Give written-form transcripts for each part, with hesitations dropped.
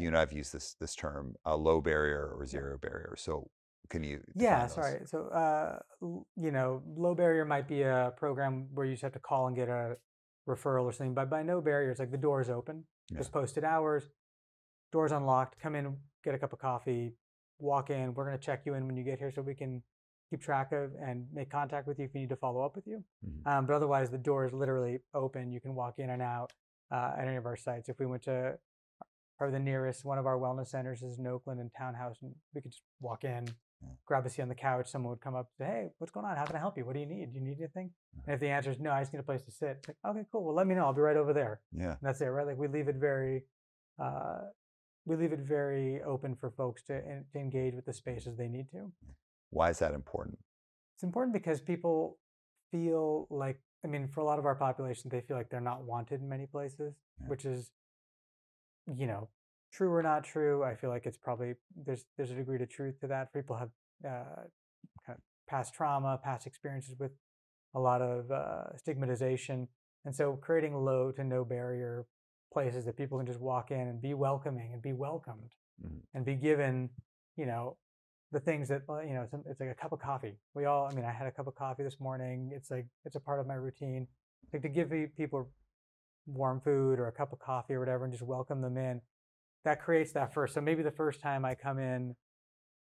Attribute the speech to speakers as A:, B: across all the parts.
A: you and I have used this term, low barrier or zero barrier. So can you
B: Yeah,
A: define those?
B: sorry. So, low barrier might be a program where you just have to call and get a referral or something. But by no barrier, it's like the door is open,
A: Yeah.
B: just posted hours, doors unlocked. Come in, get a cup of coffee, walk in. We're gonna check you in when you get here, so we can keep track of and make contact with you if you need to follow up with you.
A: Mhm.
B: But otherwise, the door is literally open. You can walk in and out at any of our sites. If we went to the nearest one of our wellness centers is in Oakland and Townhouse, and we could just walk in,
A: Yeah.
B: grab a seat on the couch. Someone would come up and say, "Hey, what's going on? How can I help you? What do you need? Do you need anything?" And if the answer is no, I just need a place to sit. It's like, okay, cool. Well, let me know. I'll be right over there.
A: Yeah.
B: And that's it, right? Like uh, we leave it very open for folks to engage with the space as they need to.
A: Why is that important?
B: It's important because people feel like, I mean, for a lot of our population, they feel like they're not wanted in many places,
A: Yeah.
B: which is, you know, true or not true. I feel like it's probably there's a degree to truth to that. People have kind of past trauma, past experiences with a lot of stigmatization, and so creating low to no barrier places that people can just walk in and be welcoming and be welcomed
A: Mhm.
B: and be given, you know, the things that it's like a cup of coffee. We all, I mean, I had a cup of coffee this morning. It's like it's a part of my routine. Like to give people warm food or a cup of coffee or whatever and just welcome them in, that creates that first. So maybe the first time I come in,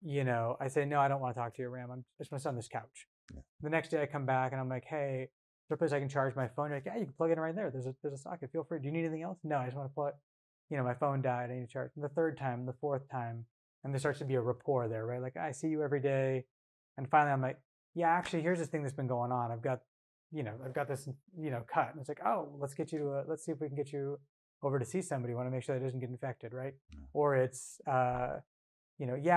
B: I say, no, I don't want to talk to you, Ram. I'm just going to sit on this couch.
A: Yeah.
B: The next day I come back and I'm like, hey, is there a place I can charge my phone? You're like, yeah, you can plug it in right there. There's a socket. Feel free. Do you need anything else? No, I just want to plug, my phone died. I need to charge. And the third time, the fourth time, and there starts to be a rapport there, right? Like I see you every day. And finally I'm like, yeah, actually, here's this thing that's been going on. I've got this, cut. And it's like, oh, let's see if we can get you over to see somebody. Want to make sure that it doesn't get infected, right?
A: Yeah.
B: Or it's, yeah,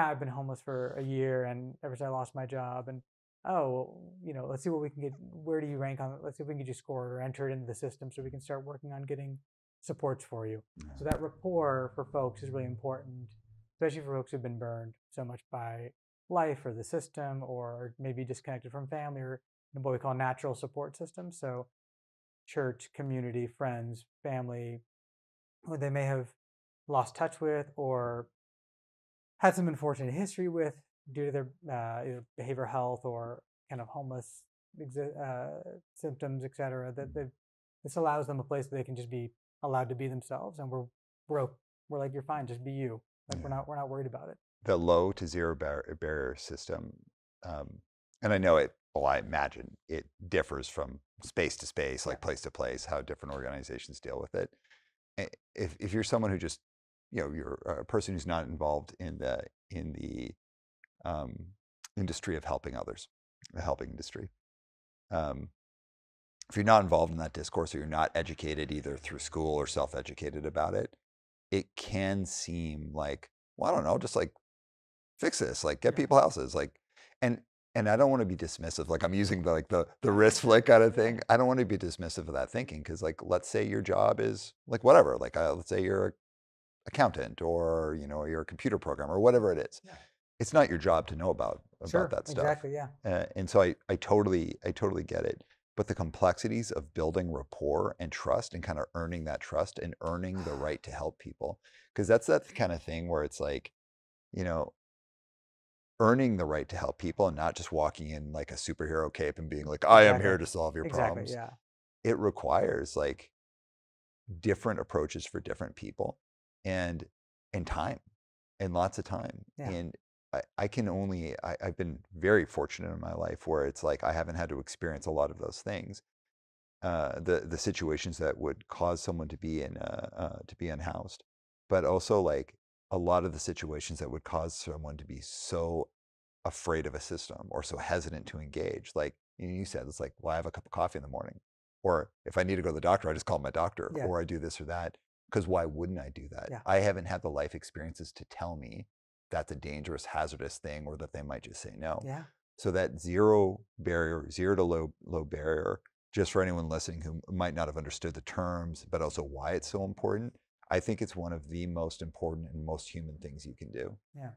B: I've been homeless for a year and ever since I lost my job. And oh, let's see what we can get. Where do you rank on? Let's see if we can get you scored or entered into the system so we can start working on getting supports for you. So that rapport for folks is really important, especially for folks who've been burned so much by life or the system, or maybe disconnected from family, or what we call natural support systems. So church, community, friends, family, who they may have lost touch with or had some unfortunate history with due to their either behavioral health or kind of homeless symptoms, et cetera. This allows them a place that they can just be allowed to be themselves, and we're we're like, you're fine, just be you. Like
A: Yeah.
B: we're not worried about it.
A: The low to zero barrier system, um, and I know it. Well, I imagine it differs from space to space,
B: Yeah,
A: like place to place, how different organizations deal with it. If you're someone who just, you're a person who's not involved in the um, industry of helping others, the helping industry. Um, if you're not involved in that discourse or you're not educated either through school or self-educated about it, it can seem like, well, I don't know, just like fix this, like get
B: yeah,
A: people houses, like, and and I don't want to be dismissive, like I'm using the wrist flick kind of thing. I don't want to be dismissive of that thinking because, like, let's say your job is like whatever, like let's say you're an accountant or you're a computer programmer or whatever it is.
B: yeah.
A: It's not your job to know about
B: Sure,
A: that stuff.
B: exactly. Yeah,
A: And so I totally get it. But the complexities of building rapport and trust and kind of earning that trust and earning the right to help people, because that's that kind of thing where it's like, you know, earning the right to help people and not just walking in like a superhero cape and being like, I am
B: exactly,
A: here to solve your
B: exactly.
A: problems.
B: Yeah,
A: It requires like different approaches for different people and time and lots of time.
B: yeah.
A: And I've been very fortunate in my life where it's like I haven't had to experience a lot of those things. The situations that would cause someone to be unhoused, but also like a lot of the situations that would cause someone to be so afraid of a system or so hesitant to engage. Like you said, it's like, well, I have a cup of coffee in the morning, or if I need to go to the doctor, I just call my doctor,
B: Yeah,
A: or I do this or that. Because why wouldn't I do that?
B: yeah.
A: I haven't had the life experiences to tell me that's a dangerous, hazardous thing, or that they might just say no.
B: Yeah.
A: So that zero barrier, zero to low barrier, just for anyone listening who might not have understood the terms, but also why it's so important, I think it's one of the most important and most human things you can do.
B: Yeah.